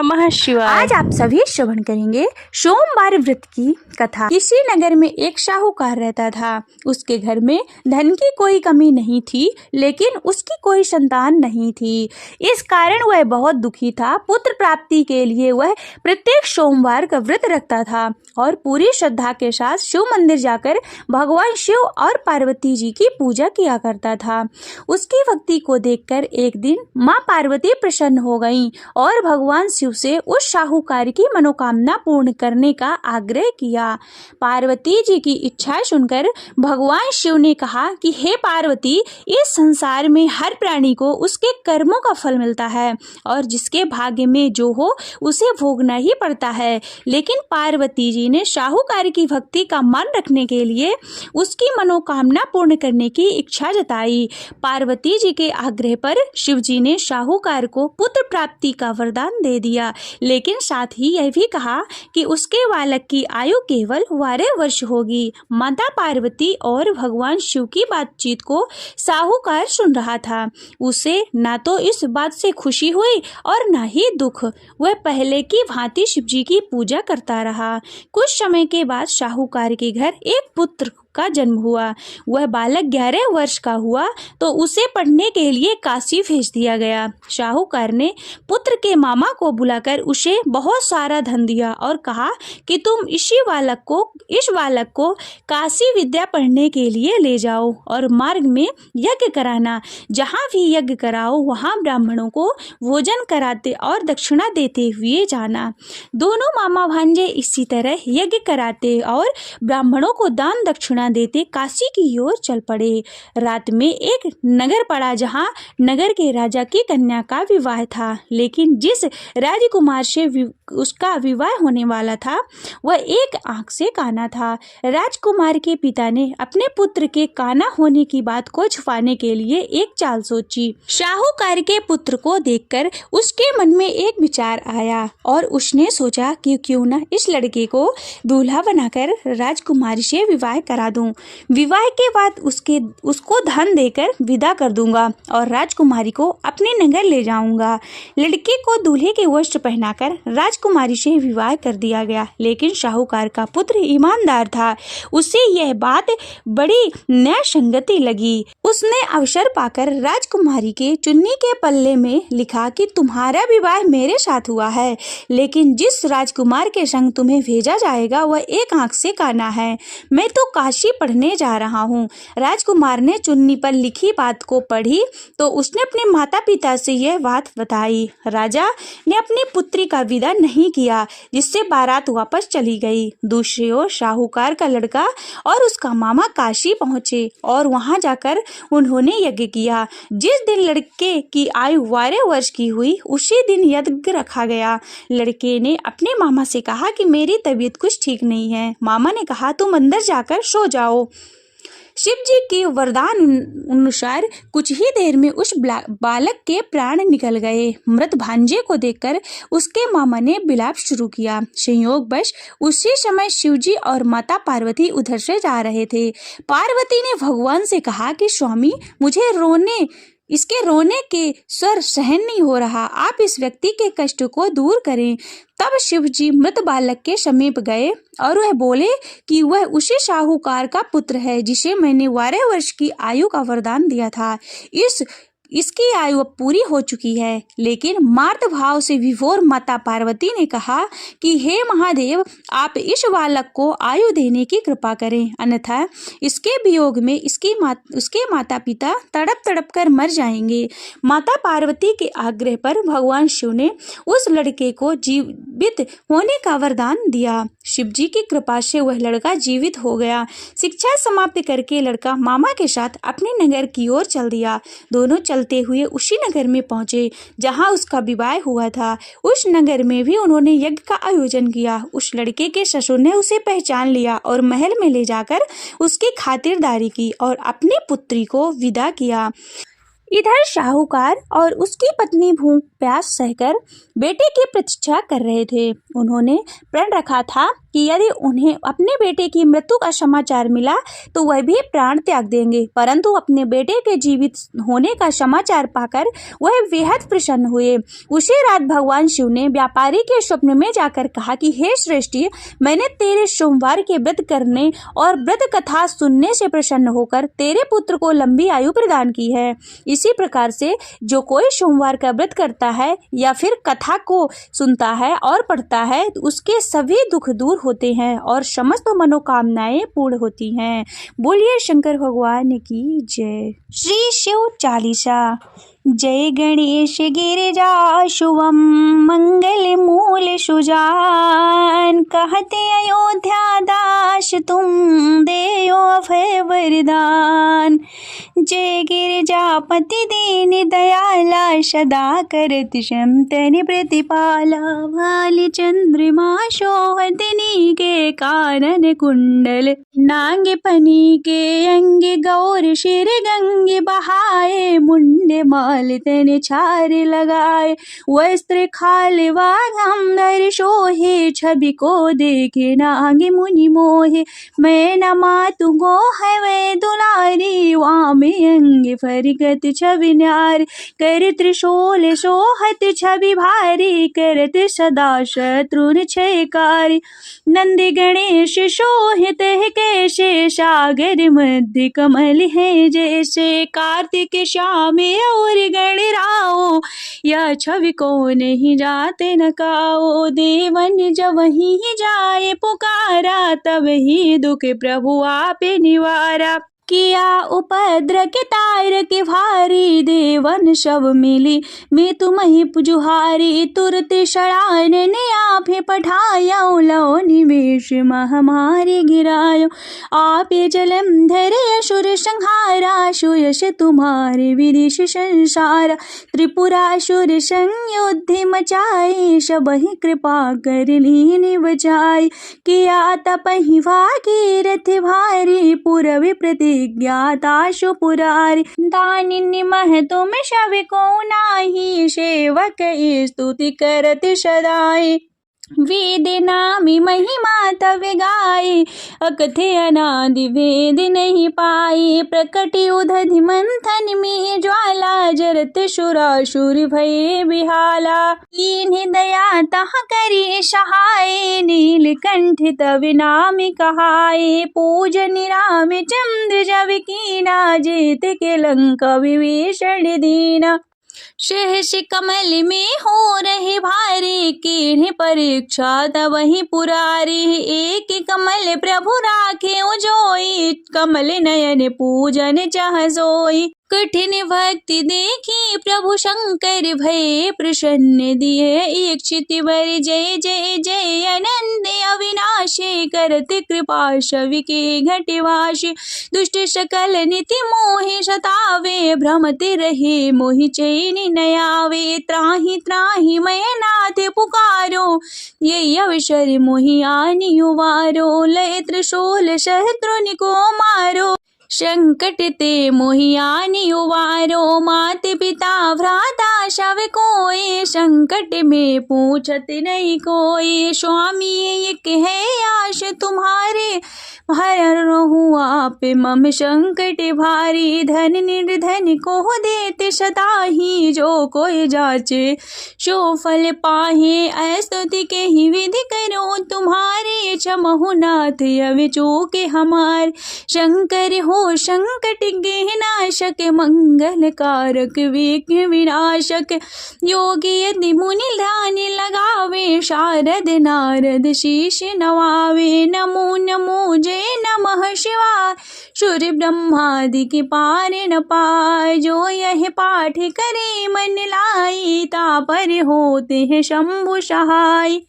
नमः शिवाय। आज आप सभी श्रवण करेंगे सोमवार व्रत की कथा। किसी नगर में एक साहूकार रहता था। उसके घर में धन की कोई कमी नहीं थी, लेकिन उसकी कोई संतान नहीं थी। इस कारण वह बहुत दुखी था। पुत्र प्राप्ति के लिए वह प्रत्येक सोमवार का व्रत रखता था और पूरी श्रद्धा के साथ शिव मंदिर जाकर भगवान शिव और पार्वती जी की पूजा किया करता था। उसकी भक्ति को देखकर एक दिन माँ पार्वती प्रसन्न हो गईं और भगवान शिव से उस साहूकार की मनोकामना पूर्ण करने का आग्रह किया। पार्वती जी की इच्छा सुनकर भगवान शिव ने कहा कि हे पार्वती, इस संसार में हर प्राणी को उसके कर्मों का फल मिलता है और जिसके भाग्य में जो हो उसे भोगना ही पड़ता है। लेकिन पार्वती जी ने साहूकार की भक्ति का मान रखने के लिए उसकी मनोकामना पूर्ण करने की इच्छा जताई। पार्वती जी के आग्रह पर शिव जी ने साहूकार को पुत्र प्राप्ति का वरदान दे दिया, लेकिन साथ ही यह भी कहा कि उसके बालक की आयु केवल 12 वर्ष होगी। माता पार्वती और भगवान शिव की बातचीत को साहूकार सुन रहा था। उसे ना तो इस बात से खुशी हुई और ना ही दुख। वह पहले की भांति शिव जी की पूजा करता रहा। कुछ समय के बाद साहूकार के घर एक पुत्र का जन्म हुआ। वह बालक 11 वर्ष का हुआ तो उसे पढ़ने के लिए काशी भेज दिया गया। साहूकार ने पुत्र के मामा को बुलाकर उसे बहुत सारा धन दिया और कहा कि तुम इस बालक को काशी विद्या पढ़ने के लिए ले जाओ और मार्ग में यज्ञ कराना। जहाँ भी यज्ञ कराओ वहाँ ब्राह्मणों को भोजन कराते और दक्षिणा देते हुए जाना। दोनों मामा भांजे इसी तरह यज्ञ कराते और ब्राह्मणों को दान दक्षिणा देते काशी की ओर चल पड़े। रात में एक नगर पड़ा जहाँ नगर के राजा की कन्या का विवाह था, लेकिन जिस राजकुमार से उसका विवाह होने वाला था वह एक आंख से काना था। राजकुमार के पिता ने अपने पुत्र के काना होने की बात को छुपाने के लिए एक चाल सोची। साहूकार के पुत्र को देखकर उसके मन में एक विचार आया और उसने सोचा कि क्यों न इस लड़के को दूल्हा बनाकर राजकुमारी से विवाह करा दूं। विवाह के बाद उसको धन देकर विदा कर दूंगा और राजकुमारी को अपने नगर ले जाऊंगा। लड़के को दूल्हे के वस्त्र पहनाकर राजकुमारी से विवाह कर दिया गया, लेकिन साहूकार का पुत्र ईमानदार था। उसे यह बात बड़ी न्यायसंगति लगी। उसने अवसर पाकर राजकुमारी के चुन्नी के पल्ले में लिखा कि तुम्हारा विवाह मेरे साथ हुआ है, लेकिन जिस राजकुमार के संग तुम्हें भेजा जाएगा वह एक आंख से काना है। मैं तो काशी पढ़ने जा रहा हूँ। राजकुमार ने चुन्नी पर लिखी बात को पढ़ी तो उसने अपने माता पिता से यह बात बताई। राजा ने अपनी पुत्री का विदा नहीं किया, जिससे बारात वापस चली गई। दूसरी ओर साहूकार का लड़का और उसका मामा काशी पहुंचे और वहां जाकर उन्होंने यज्ञ किया। जिस दिन लड़के की आयु 12 वर्ष की हुई उसी दिन यज्ञ रखा गया। लड़के ने अपने मामा से कहा कि मेरी तबीयत कुछ ठीक नहीं है। मामा ने कहा तुम अंदर जाकर सो जाओ। शिव जी के वरदान अनुसार कुछ ही देर में उस बालक के प्राण निकल गए। मृत भांजे को देखकर उसके मामा ने विलाप शुरू किया। संयोगवश उसी समय शिव जी और माता पार्वती उधर से जा रहे थे। पार्वती ने भगवान से कहा कि स्वामी, मुझे इसके रोने के स्वर सहन नहीं हो रहा, आप इस व्यक्ति के कष्ट को दूर करें। तब शिव जी मृत बालक के समीप गए और वह बोले कि वह उसी साहूकार का पुत्र है जिसे मैंने 12 वर्ष की आयु का वरदान दिया था। इसकी आयु अब पूरी हो चुकी है। लेकिन मार्त भाव से विभोर माता पार्वती ने कहा कि हे महादेव, आप इस बालक को आयु देने की कृपा करें, अन्यथा इसके वियोग में उसके माता पिता तड़प तड़प कर मर जाएंगे। माता पार्वती के आग्रह पर भगवान शिव ने उस लड़के को जीवित होने का वरदान दिया। शिव जी की कृपा से वह लड़का जीवित हो गया। शिक्षा समाप्त करके लड़का मामा के साथ अपने नगर की ओर चल दिया। दोनों चलते हुए उसी नगर में पहुंचे जहां उसका विवाह हुआ था। उस नगर में भी उन्होंने यज्ञ का आयोजन किया। उस लड़के के ससुर ने उसे पहचान लिया और महल में ले जाकर उसकी खातिरदारी की और अपनी पुत्री को विदा किया। इधर साहूकार और उसकी पत्नी भूख प्यास सहकर बेटे की प्रतीक्षा कर रहे थे। उन्होंने प्रण रखा था कि यदि उन्हें अपने बेटे की मृत्यु का समाचार मिला तो वह भी प्राण त्याग देंगे, परंतु अपने बेटे के जीवित होने का समाचार पाकर वह बेहद प्रसन्न हुए। उसी रात भगवान शिव ने व्यापारी के स्वप्न में जाकर कहा कि हे श्रेष्ठी, मैंने तेरे सोमवार के व्रत करने और व्रत कथा सुनने से प्रसन्न होकर तेरे पुत्र को लंबी आयु प्रदान की है। इसी प्रकार से जो कोई सोमवार का व्रत करता है या फिर कथा को सुनता है और पढ़ता है, उसके सभी दुख दूर होते हैं और समस्त मनोकामनाएं पूर्ण होती हैं। बोलिए शंकर भगवान की जय। श्री शिव चालीसा। जय गणेश गिरिजा शुभम मंगल मूल सुजान, कहते अयोध्या दास तुम देयो अभय वरदान। जय गिरिजापति दीन दयाला, सदा करत क्षमतन प्रतिपाला। भाली चंद्रमा शोहतनी के कानन कुंडल, नांग पनी के अंग गौर शिर गंगे बहाए। मुंडे माल तन छार लगाए, वस्त्र खाल वाघम शोहे। छवि को देखे नाग मुनि मोहे, मैं न मातु गो है वे दुलारी। वामे अंग फरगत छवि न्यारी, कर त्रिशूल सोहत छवि भारी। करत सदा शत्रुन क्षयकारी, नंदी गणेश शोहित कैसे। सागर मध्य कमल है जैसे, कार्तिक श्याम और गणराओ। यह छवि को नहीं जाते न काओ, देवन जब वहीं जाए पुकारा। तब ही दुख प्रभु आपे निवारा, किया उपद्र के तार के भारी। देवन सब मिली मैं तुम्हें पुजुहारी, तुरत शरान ने आपे पठाया। लो निवेश महामारी गिरायो, आपे जलंधर असुर संहारा। सुयश तुम्हारे विदिश संसार, त्रिपुरासुर संयुद्ध मचाए। सबहि कृपा कर लीन बचाई, किया तपहि भागीरथ भारी। पूरब प्रति ज्ञाताशु पुरारी, दानिनि महतुम शव को नाही। सेवक स्तुति करत सदाई, वेद नामी महिमा तव गाये। अकथे अनादि वेद नहीं पाई, प्रकटि उदधि मंथन में ज्वाला। जरत सुरासुर भये बिहाला, इन्हीं दया तह करी सहाय। नीलकंठ तव नाम कहाए, पूजन राम चंद्र जब कीना। जेत के लंका विभीषण दीना, सहस कमल में हो रहे भारी। कीन्ह परीक्षा तब ही पुरारी, एक कमल प्रभु राखे उजोई। कमल नयन पूजन चाह सोई, कठिन भक्ति देखी प्रभु शंकर भये प्रसन्न। दिए इच्छित वर जय जय जय, अनंत अविनाशी। करत कृपा शवि के घटवाशी, दुष्ट सकल नीति मोहि सतावे। भ्रमत रहे मोहि चैन न आवे, त्राहि त्राहि मैं नाथ पुकारो। ये अवसर मोहि आनि उवारो, लय त्रिशूल शत्रुनि को मारो। संकट ते मोहि आनि उवारो, मात पिता भ्राता शव कोई। संकट में पूछत नहीं कोई, स्वामी एक है आश तुम्हारे। हरहु आप मम संकट भारी, धन निर्धन को देते सदा ही। जो कोई जाचे सो फल पाहे, स्तुति के ही विधि करो तुम्हारे। क्षमहु नाथ अवि चूके हमार, शंकर हो संकट के नाशक। मंगल कारक विघ्न विनाशक, योगी यदि मुनि ध्यान लगावे। शारद नारद शीश नवावे, नमो नमो जय नमः शिवाय। सूर्य ब्रह्मादि के पार न पाए, जो यह पाठ करे मन लाई। तापर होते हैं शंभु सहाय।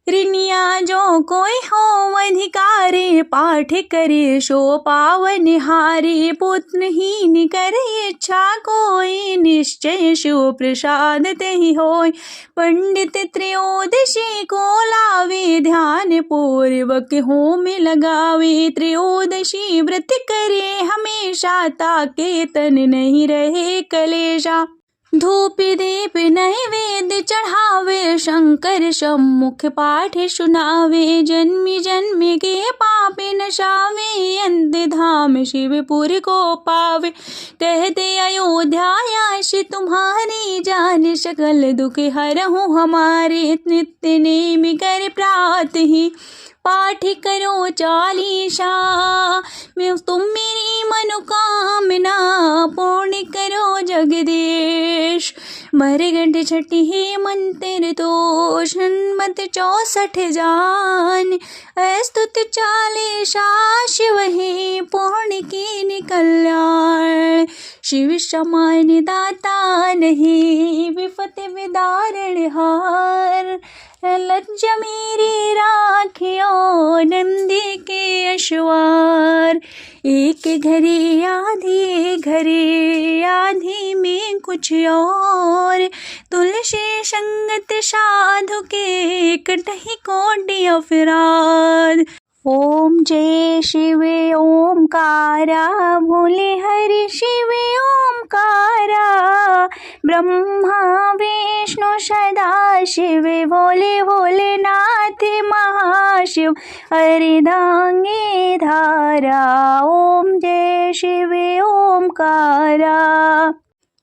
ऋनिया जो कोई हो अधिकारी, पाठ करे सो पावन हारी। पुत्रहीन करे इच्छा कोई, निश्चय शिव प्रसाद तेहि होय। पंडित त्रयोदशी को लावे, ध्यान पूर्वक होम लगावे। त्रयोदशी व्रत करे हमेशा, ताके तन नहीं रहे कलेशा। धूप दीप नैवेद्य चढ़ावे, शंकर सम्मुख पाठ सुनावे। जन्मी जन्म के पाप नशावे, अंत धाम शिवपुर को पावे। कहते अयोध्यायाश तुम्हारी, जान सकल दुख हरहु हमारे। नित्य नेम कर प्रात ही, पाठ करो चालीसा। तुम मेरी मनोकामना, पूर्ण करो जगदीश। मरगढ़ छठी है मंत्र दोष, हनुमत 64 जान। अस्तुत चालीसा शिव है, पूर्ण की कल्याण। शिव समान दाता नहीं, विपत विदारण हार। लज्ज मेरी राखियो, नंदी के अश्वार। एक घरे आधी घरे, आधी में कुछ और। तुलसी संगत साधु के, कटहि कोटि अपराध। ओम जय शिव ओमकारा, भोले हरि शिव ओमकारा। ब्रह्मा विष्णु सदा शिव, भोले भोलेनाथ महाशिव। अर्धांगे धारा, ओम जय शिव ओमकारा।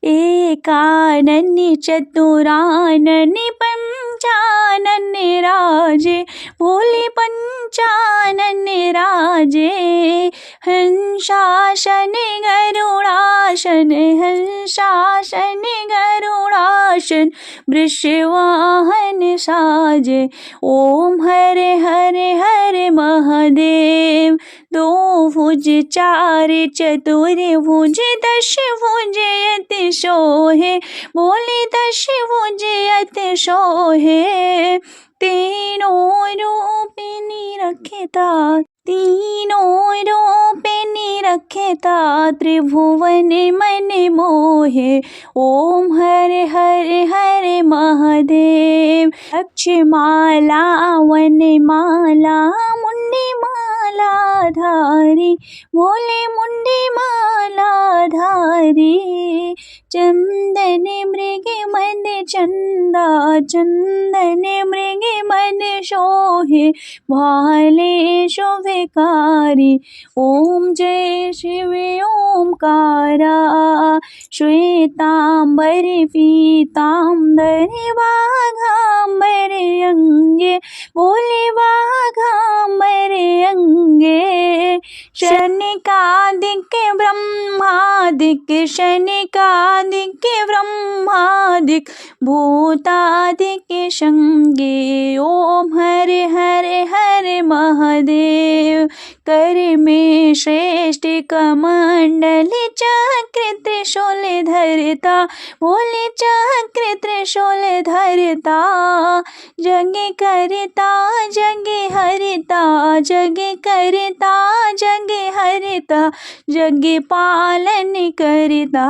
एकानन चतुरानन पंचानन राजे, भोले पंचानन राजे। हंसासन गरुड़ासन, हंसासन गरुड़ासन। वृषवाहन साजे, ओम हरे हरे हरे महादेव। दो भुज चार चतुर भुज, दश भुज अति सोहे। बोले दश भुज अति सोहे। तीनों रूप निरखता, तीनों रूप निरखता। त्रिभुवन मन मोहे, ओम हरे हरे हरे महादेव। अक्षमाला वनमाला, मुंडी माला धारी। बोले मुंडी माला धारी। चंदन मृग मन चंदा, चंदन मृग मन शोहे। भाले शुभकारी, ओम जय शिव ओमकारा। श्वेतांबर पीतांबर, वाघांबर अंगे। बोले वाघांबर अंगे। शनिकादिक ब्रह्मादिक, शनिकादिक ब्रह्मादिक। भूतादिक संगे, ओम हरे हरे हरे महादेव। कर में श्रेष्ठ कमंडल, चक्र त्रिशूल धरता। बोले चक्र त्रिशूल धरता। जग करता जग हरता, जग करता जग हरता। जग पालन करता,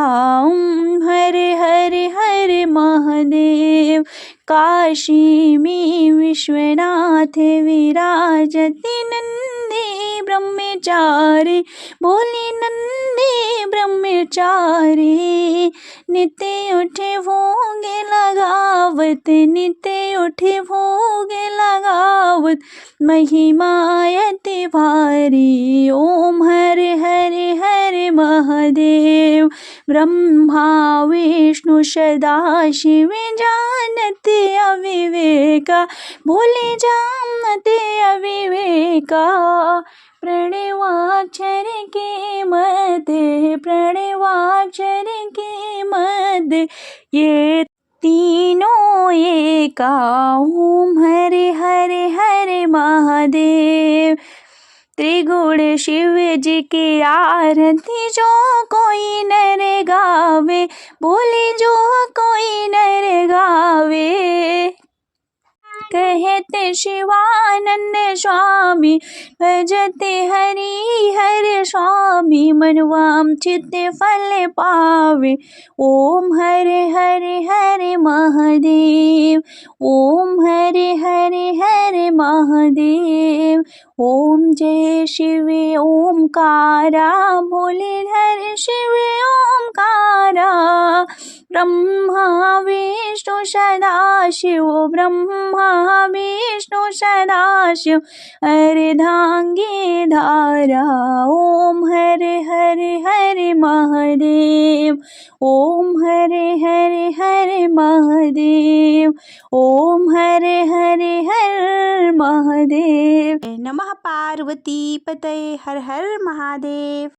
हरे हरे हरे महादेव। काशी में विश्वनाथ विराजते, नंदी ब्रह्मचारी। बोले नंदी ब्रह्मचारी। नित्य उठे भोग लगावत, नित्य उठे भोग लगावत। महिमायति भारी, ओम हरे हरे हरे महादेव। ब्रह्मा विष्णु सदा शिव, जानते अविवेका। बोले जानते अविवेका। प्रणवाक्षर के मध्य, प्रणवाक्षर के मध्य। ये तीनों एका, ओम हरे हरे हरे महादेव। त्रिगुण शिव जी की आरती, जो कोई नर गावे। बोले जो कोई नर गावे। कहते शिवानंद स्वामी, भजते हरि हर स्वामी, मनवांछित फल पावे। ओम हरे हरे हरे महादेव, ओम हरे हरे हरे महादेव। ओम जय शिव ओमकारा, भोलेधर शिव ओमकारा, ब्रह्मा विष्णु सदाशिव, ब्रह्मा विष्णु सदाशिव, अर्धांगी धारा। ओम हरे हरे हरे महादेव, ओम हरे हरे हरे महादेव, ओम हरे हरे हर महादेव। नमः पार्वती पतये, हर हर महादेव।